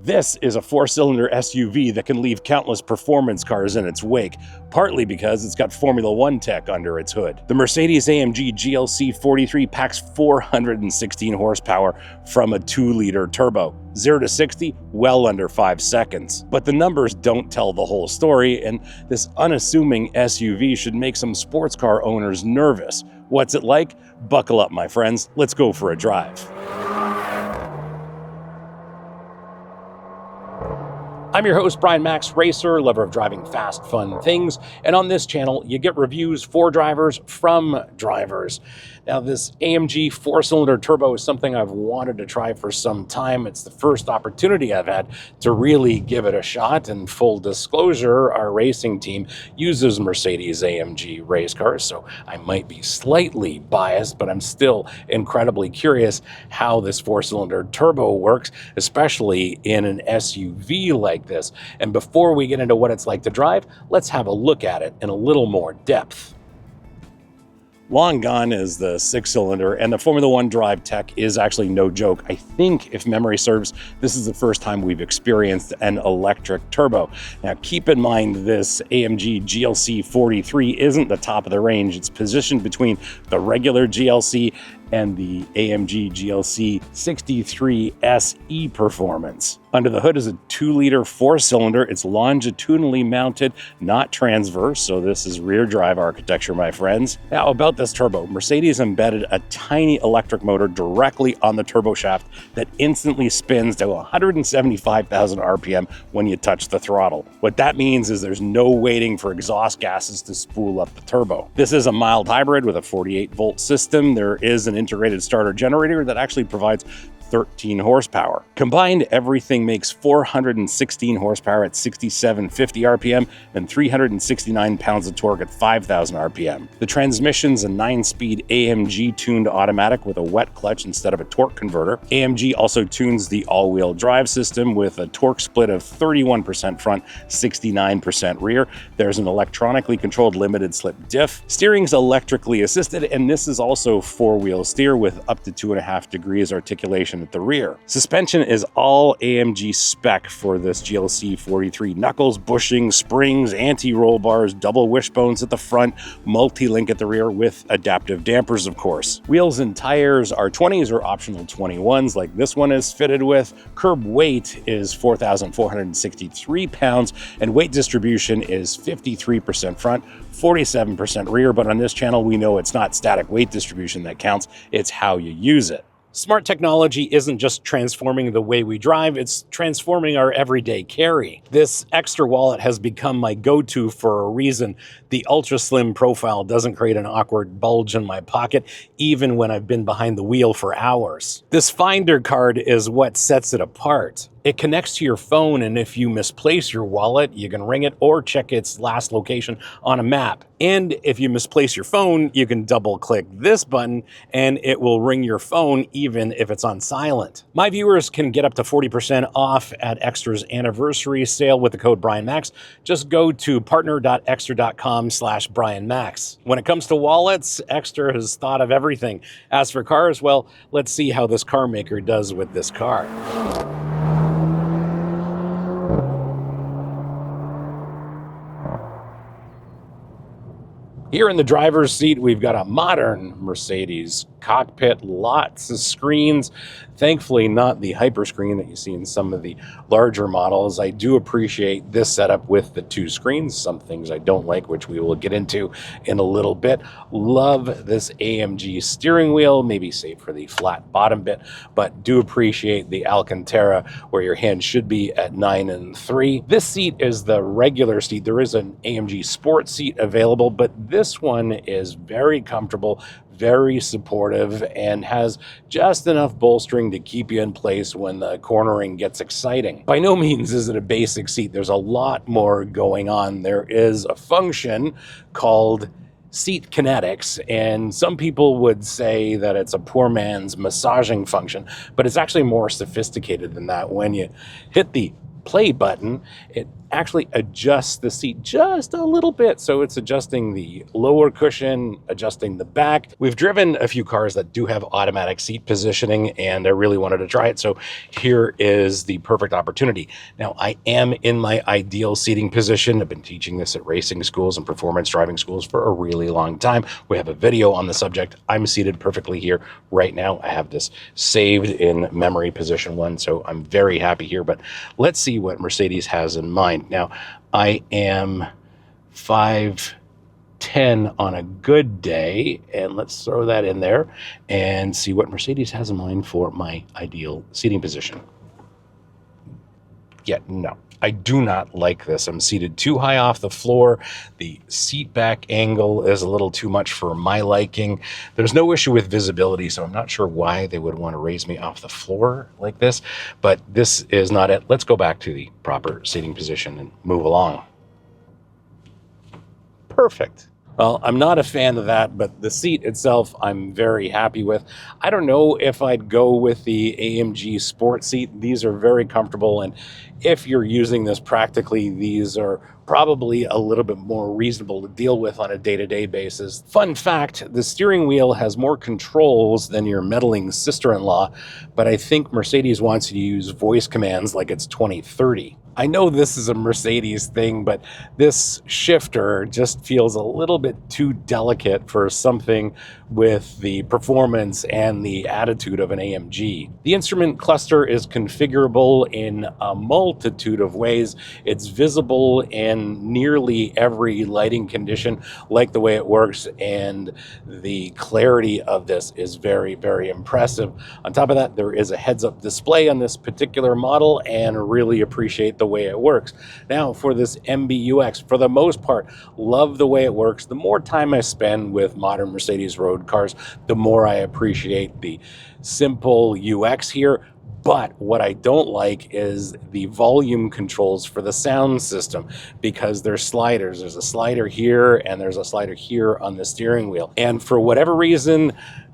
This is a four-cylinder SUV that can leave countless performance cars in its wake, partly because it's got Formula One tech under its hood. The Mercedes-AMG GLC 43 packs 416 horsepower from a 2-liter turbo. 0 to 60, well under 5 seconds. But the numbers don't tell the whole story, and this unassuming SUV should make some sports car owners nervous. What's it like? Buckle up, my friends. Let's go for a drive. I'm your host, Brian Makse, racer, lover of driving fast, fun things. And on this channel, you get reviews for drivers from drivers. Now, this AMG 4-cylinder turbo is something I've wanted to try for some time. It's the first opportunity I've had to really give it a shot. And full disclosure, our racing team uses Mercedes-AMG race cars, so I might be slightly biased, but I'm still incredibly curious how this 4-cylinder turbo works, especially in an SUV like this. And before we get into what it's like to drive, let's have a look at it in a little more depth. Long gone is the 6-cylinder, and the Formula One drive tech is actually no joke. I think, if memory serves, this is the first time we've experienced an electric turbo. Now, keep in mind this AMG GLC 43 isn't the top of the range. It's positioned between the regular GLC and the AMG GLC 63 SE Performance. Under the hood is a 2-liter 4-cylinder. It's longitudinally mounted, not transverse, so this is rear drive architecture, my friends. Now, about this turbo, Mercedes embedded a tiny electric motor directly on the turbo shaft that instantly spins to 175,000 RPM when you touch the throttle. What that means is there's no waiting for exhaust gases to spool up the turbo. This is a mild hybrid with a 48-volt system. There is an integrated starter generator that actually provides 13 horsepower. Combined, everything makes 416 horsepower at 6,750 RPM and 369 pounds of torque at 5,000 RPM. The transmission's a 9-speed AMG-tuned automatic with a wet clutch instead of a torque converter. AMG also tunes the all-wheel drive system with a torque split of 31% front, 69% rear. There's an electronically controlled limited slip diff. Steering's electrically assisted, and this is also 4-wheel steer with up to 2.5 degrees articulation at the rear. Suspension is all AMG spec for this GLC 43. Knuckles, bushing, springs, anti-roll bars, double wishbones at the front, multi-link at the rear with adaptive dampers, of course. Wheels and tires are 20s or optional 21s like this one is fitted with. Curb weight is 4,463 pounds and weight distribution is 53% front, 47% rear, but on this channel we know it's not static weight distribution that counts, it's how you use it. Smart technology isn't just transforming the way we drive, it's transforming our everyday carry. This extra wallet has become my go-to for a reason. The ultra-slim profile doesn't create an awkward bulge in my pocket, even when I've been behind the wheel for hours. This Finder card is what sets it apart. It connects to your phone, and if you misplace your wallet, you can ring it or check its last location on a map. And if you misplace your phone, you can double-click this button, and it will ring your phone even if it's on silent. My viewers can get up to 40% off at Extra's anniversary sale with the code BrianMakse. Just go to partner.extra.com/BrianMakse. When it comes to wallets, Extra has thought of everything. As for cars, well, let's see how this car maker does with this car. Here in the driver's seat, we've got a modern Mercedes cockpit, lots of screens. Thankfully, not the hyperscreen that you see in some of the larger models. I do appreciate this setup with the 2 screens. Some things I don't like, which we will get into in a little bit. Love this AMG steering wheel, maybe save for the flat bottom bit, but do appreciate the Alcantara where your hand should be at 9 and 3. This seat is the regular seat. There is an AMG Sport seat available, but this one is very comfortable, very supportive, and has just enough bolstering to keep you in place when the cornering gets exciting. By no means is it a basic seat. There's a lot more going on. There is a function called seat kinetics, and some people would say that it's a poor man's massaging function, but it's actually more sophisticated than that. When you hit the play button, it actually adjusts the seat just a little bit. So it's adjusting the lower cushion, adjusting the back. We've driven a few cars that do have automatic seat positioning, and I really wanted to try it. So here is the perfect opportunity. Now, I am in my ideal seating position. I've been teaching this at racing schools and performance driving schools for a really long time. We have a video on the subject. I'm seated perfectly here right now. I have this saved in memory position 1, so I'm very happy here. But let's see what Mercedes has in mind. Now, I am 5'10" on a good day, and let's throw that in there and see what Mercedes has in mind for my ideal seating position. Yeah, no, I do not like this. I'm seated too high off the floor. The seat back angle is a little too much for my liking. There's no issue with visibility, so I'm not sure why they would want to raise me off the floor like this, but this is not it. Let's go back to the proper seating position and move along. Perfect. Well, I'm not a fan of that, but the seat itself, I'm very happy with. I don't know if I'd go with the AMG Sport seat. These are very comfortable, and if you're using this practically, these are probably a little bit more reasonable to deal with on a day-to-day basis. Fun fact, the steering wheel has more controls than your meddling sister-in-law, but I think Mercedes wants you to use voice commands like it's 2030. I know this is a Mercedes thing, but this shifter just feels a little bit too delicate for something with the performance and the attitude of an AMG. The instrument cluster is configurable in a multitude of ways. It's visible in nearly every lighting condition, like the way it works, and the clarity of this is very, very impressive. On top of that, there is a heads-up display on this particular model, and really appreciate the way it works. Now, for this MBUX, for the most part, love the way it works. The more time I spend with modern Mercedes road cars, the more I appreciate the simple UX here. But what I don't like is the volume controls for the sound system, because there's sliders. There's a slider here and there's a slider here on the steering wheel. And for whatever reason,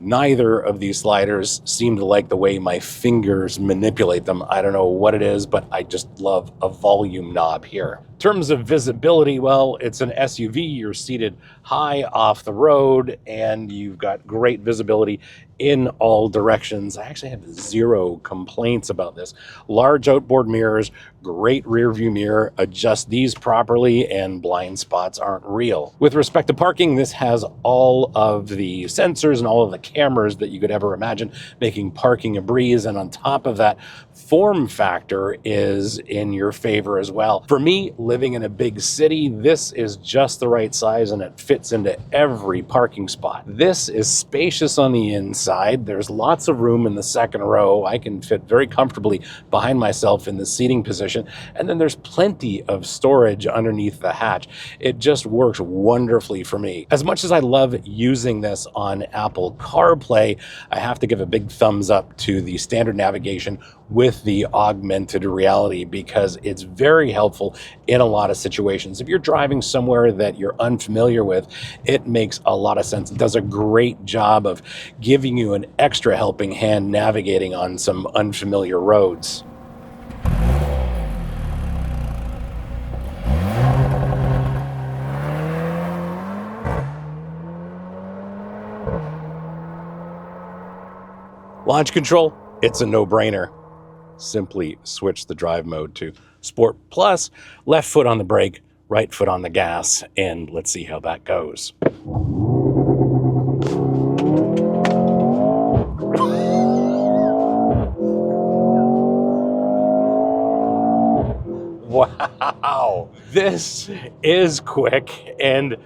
neither of these sliders seem to like the way my fingers manipulate them. I don't know what it is, but I just love a volume knob here. In terms of visibility, well, it's an SUV. You're seated high off the road and you've got great visibility in all directions. I actually have zero complaints about this. Large outboard mirrors, great rear view mirror, adjust these properly and blind spots aren't real. With respect to parking, this has all of the sensors and all of the cameras that you could ever imagine, making parking a breeze. And on top of that, form factor is in your favor as well. For me, living in a big city, this is just the right size and it fits into every parking spot. This is spacious on the inside. There's lots of room in the second row. I can fit very comfortably behind myself in the seating position. And then there's plenty of storage underneath the hatch. It just works wonderfully for me. As much as I love using this on Apple CarPlay, I have to give a big thumbs up to the standard navigation with the augmented reality, because it's very helpful in a lot of situations. If you're driving somewhere that you're unfamiliar with, it makes a lot of sense. It does a great job of giving you an extra helping hand navigating on some unfamiliar roads. Launch control, it's a no-brainer. Simply switch the drive mode to Sport Plus, left foot on the brake, right foot on the gas, and let's see how that goes. Wow, this is quick and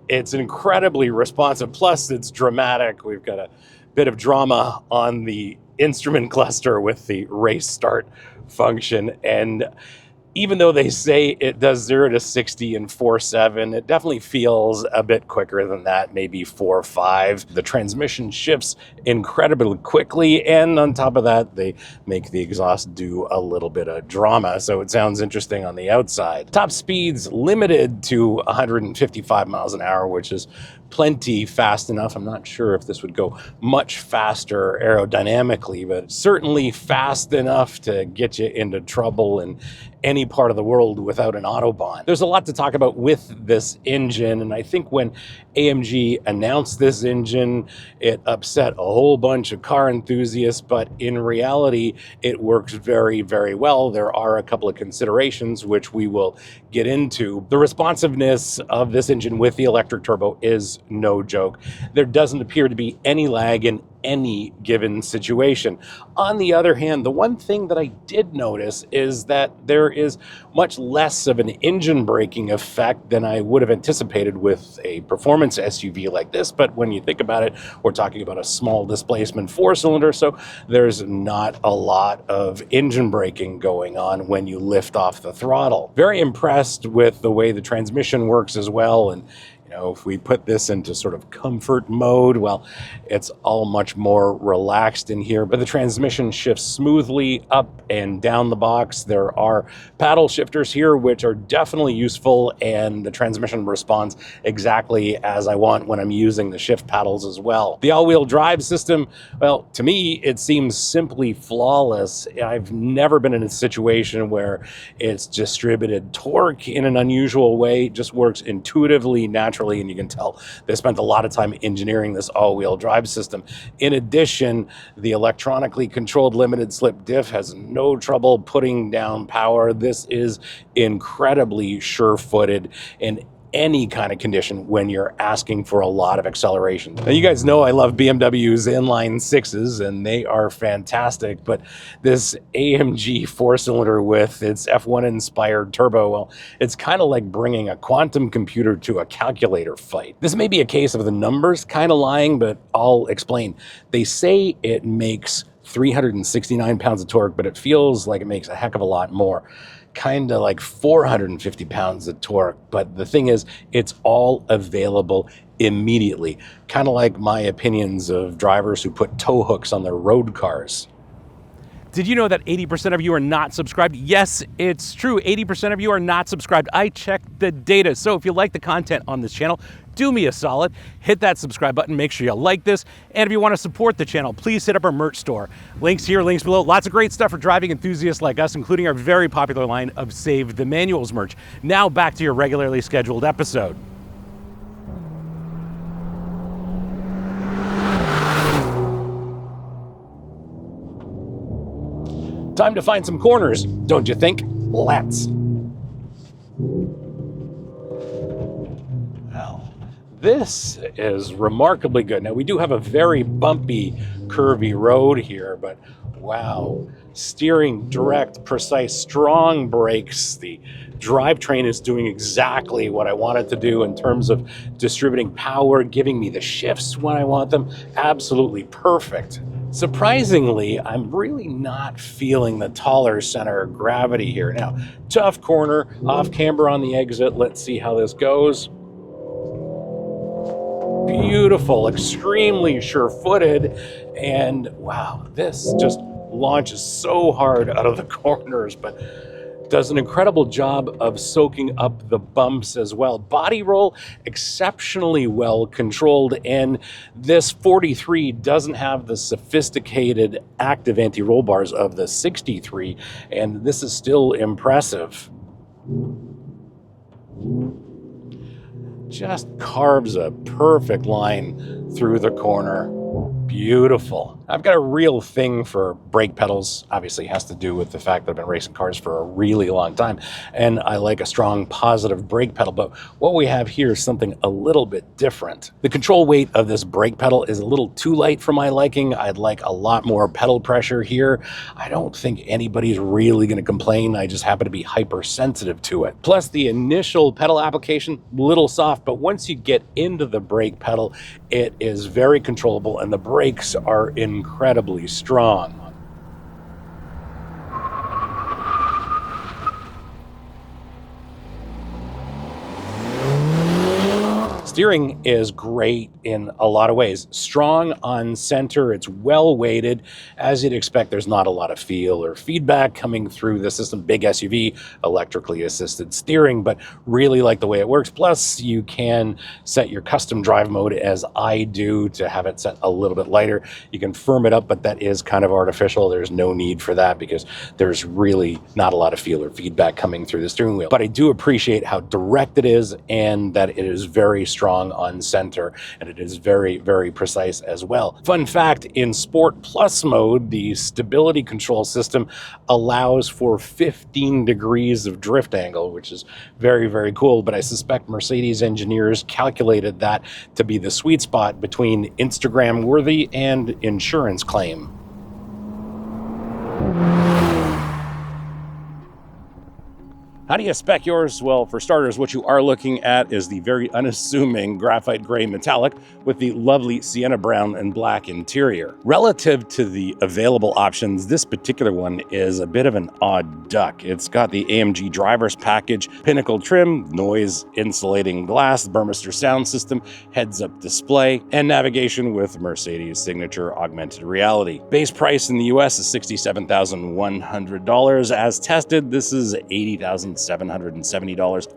it's incredibly responsive. Plus, it's dramatic. We've got a bit of drama on the instrument cluster with the race start function, and even though they say it does 0 to 60 in 4.7, it definitely feels a bit quicker than that, maybe 4.5. The transmission shifts incredibly quickly, and on top of that, they make the exhaust do a little bit of drama, so it sounds interesting on the outside. Top speeds limited to 155 miles an hour, which is plenty fast enough. I'm not sure if this would go much faster aerodynamically, but certainly fast enough to get you into trouble in any part of the world without an Autobahn. There's a lot to talk about with this engine, and I think when AMG announced this engine, it upset a whole bunch of car enthusiasts, but in reality, it works very, very well. There are a couple of considerations which we will get into. The responsiveness of this engine with the electric turbo is no joke. There doesn't appear to be any lag in any given situation. On the other hand, the one thing that I did notice is that there is much less of an engine braking effect than I would have anticipated with a performance SUV like this. But when you think about it, we're talking about a small displacement 4-cylinder, so there's not a lot of engine braking going on when you lift off the throttle. Very impressed with the way the transmission works as well. And if we put this into sort of comfort mode, well, it's all much more relaxed in here, but the transmission shifts smoothly up and down the box. There are paddle shifters here, which are definitely useful, and the transmission responds exactly as I want when I'm using the shift paddles as well. The all-wheel drive system, well, to me, it seems simply flawless. I've never been in a situation where it's distributed torque in an unusual way. It just works intuitively, naturally, and you can tell they spent a lot of time engineering this all-wheel drive system. In addition, the electronically controlled limited slip diff has no trouble putting down power. This is incredibly sure-footed in any kind of condition when you're asking for a lot of acceleration. Now, you guys know I love BMW's inline sixes, and they are fantastic, but this AMG 4-cylinder with its F1 inspired turbo, well, it's kind of like bringing a quantum computer to a calculator fight. This may be a case of the numbers kind of lying, but I'll explain. They say it makes 369 pounds of torque, but it feels like it makes a heck of a lot more. Kind of like 450 pounds of torque. But the thing is, it's all available immediately. Kind of like my opinions of drivers who put tow hooks on their road cars. Did you know that 80% of you are not subscribed? Yes, it's true. 80% of you are not subscribed. I checked the data. So if you like the content on this channel, do me a solid, hit that subscribe button, make sure you like this. And if you want to support the channel, please hit up our merch store. Links here, links below. Lots of great stuff for driving enthusiasts like us, including our very popular line of Save the Manuals merch. Now back to your regularly scheduled episode. Time to find some corners, don't you think? Let's. Well, this is remarkably good. Now, we do have a very bumpy, curvy road here, but wow. Steering direct, precise, strong brakes. The drivetrain is doing exactly what I want it to do in terms of distributing power, giving me the shifts when I want them. Absolutely perfect. Surprisingly, I'm really not feeling the taller center of gravity here. Now, tough corner, off camber on the exit. Let's see how this goes. Beautiful, extremely sure-footed, and wow, this just launches so hard out of the corners, but does an incredible job of soaking up the bumps as well. Body roll, exceptionally well controlled, and this 43 doesn't have the sophisticated active anti-roll bars of the 63, and this is still impressive. Just carves a perfect line through the corner. Beautiful. I've got a real thing for brake pedals. Obviously, it has to do with the fact that I've been racing cars for a really long time, and I like a strong positive brake pedal, but what we have here is something a little bit different. The control weight of this brake pedal is a little too light for my liking. I'd like a lot more pedal pressure here. I don't think anybody's really going to complain. I just happen to be hypersensitive to it. Plus, the initial pedal application, a little soft, but once you get into the brake pedal, it is very controllable, and the brakes are incredibly strong. steering is great in a lot of ways. Strong on center, it's well weighted. As you'd expect, there's not a lot of feel or feedback coming through the system. Big SUV, electrically assisted steering, but really like the way it works. Plus, you can set your custom drive mode, as I do, to have it set a little bit lighter. You can firm it up, but that is kind of artificial. There's no need for that because there's really not a lot of feel or feedback coming through the steering wheel. But I do appreciate how direct it is and that it is very strong on center, and it is very, very precise as well. Fun fact, in Sport Plus mode, the stability control system allows for 15 degrees of drift angle, which is very, very cool. But I suspect Mercedes engineers calculated that to be the sweet spot between Instagram worthy and insurance claim. How do you spec yours? Well, for starters, what you are looking at is the very unassuming graphite gray metallic with the lovely sienna brown and black interior. Relative to the available options, this particular one is a bit of an odd duck. It's got the AMG driver's package, pinnacle trim, noise insulating glass, Burmester sound system, heads-up display, and navigation with Mercedes signature augmented reality. Base price in the US is $67,100. As tested, this is $80,770,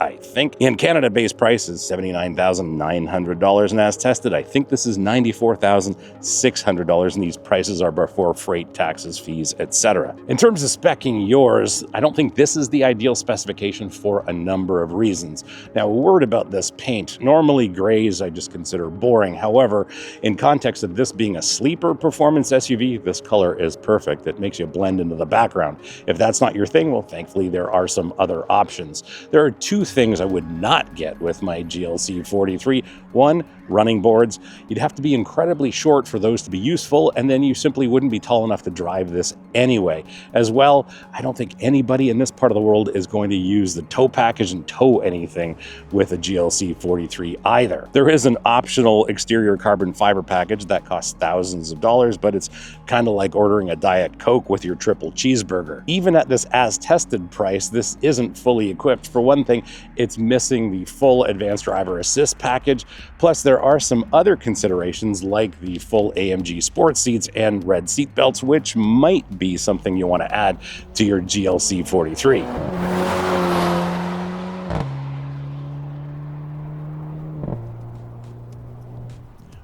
I think. In Canada, base price is $79,900, and as tested, I think this is $94,600, and these prices are before freight, taxes, fees, etc. In terms of speccing yours, I don't think this is the ideal specification for a number of reasons. Now, a word about this paint. Normally, grays I just consider boring. However, in context of this being a sleeper performance SUV, this color is perfect. It makes you blend into the background. If that's not your thing, well, thankfully, there are some other options. There are two things I would not get with my GLC 43. One, running boards. You'd have to be incredibly short for those to be useful, and then you simply wouldn't be tall enough to drive this anyway. As well, I don't think anybody in this part of the world is going to use the tow package and tow anything with a GLC 43 either. There is an optional exterior carbon fiber package that costs thousands of dollars, but it's kind of like ordering a Diet Coke with your triple cheeseburger. Even at this as-tested price, this isn't fully equipped. For one thing, it's missing the full advanced driver assist package. Plus, there are some other considerations like the full AMG sports seats and red seat belts, which might be something you want to add to your GLC 43.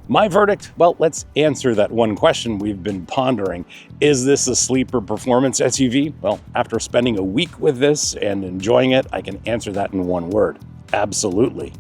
My verdict? Well, let's answer that one question we've been pondering. Is this a sleeper performance SUV? Well, after spending a week with this and enjoying it, I can answer that in one word. Absolutely.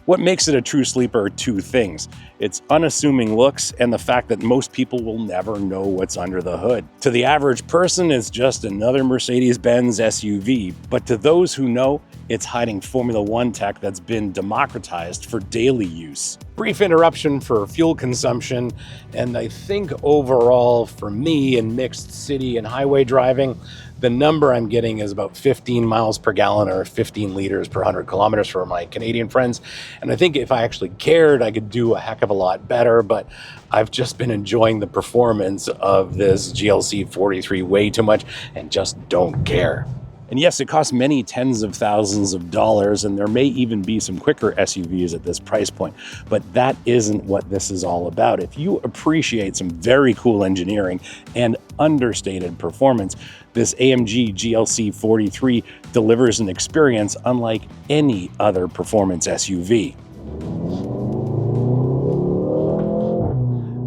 What makes it a true sleeper are two things. Its unassuming looks and the fact that most people will never know what's under the hood. To the average person, it's just another Mercedes-Benz SUV, but to those who know, it's hiding Formula One tech that's been democratized for daily use. Brief interruption for fuel consumption, and I think overall for me in mixed city and highway driving, the number I'm getting is about 15 miles per gallon or 15 liters per 100 kilometers for my Canadian friends. And I think if I actually cared, I could do a heck of a lot better, but I've just been enjoying the performance of this GLC 43 way too much and just don't care. And yes, it costs many tens of thousands of dollars, and there may even be some quicker SUVs at this price point, but that isn't what this is all about. If you appreciate some very cool engineering and understated performance, this AMG GLC 43 delivers an experience unlike any other performance SUV.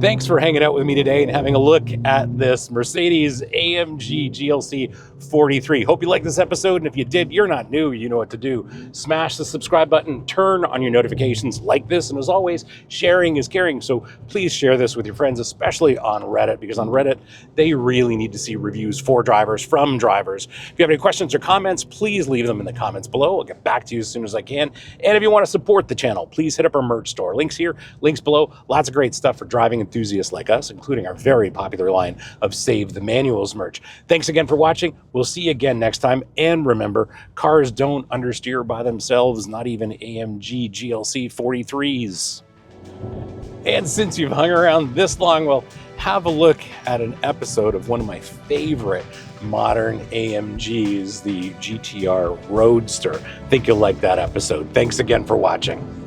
Thanks for hanging out with me today and having a look at this Mercedes-AMG GLC 43. Hope you liked this episode, and if you did, you're not new, you know what to do. Smash the subscribe button, turn on your notifications, like this, and as always, sharing is caring, so please share this with your friends, especially on Reddit, because on Reddit, they really need to see reviews for drivers, from drivers. If you have any questions or comments, please leave them in the comments below. I'll get back to you as soon as I can. And if you want to support the channel, please hit up our merch store. Links here, links below. Lots of great stuff for driving enthusiasts like us, including our very popular line of Save the Manuals merch. Thanks again for watching. We'll see you again next time. And remember, cars don't understeer by themselves, not even AMG GLC 43s. And since you've hung around this long, well, have a look at an episode of one of my favorite modern AMGs, the GTR Roadster. I think you'll like that episode. Thanks again for watching.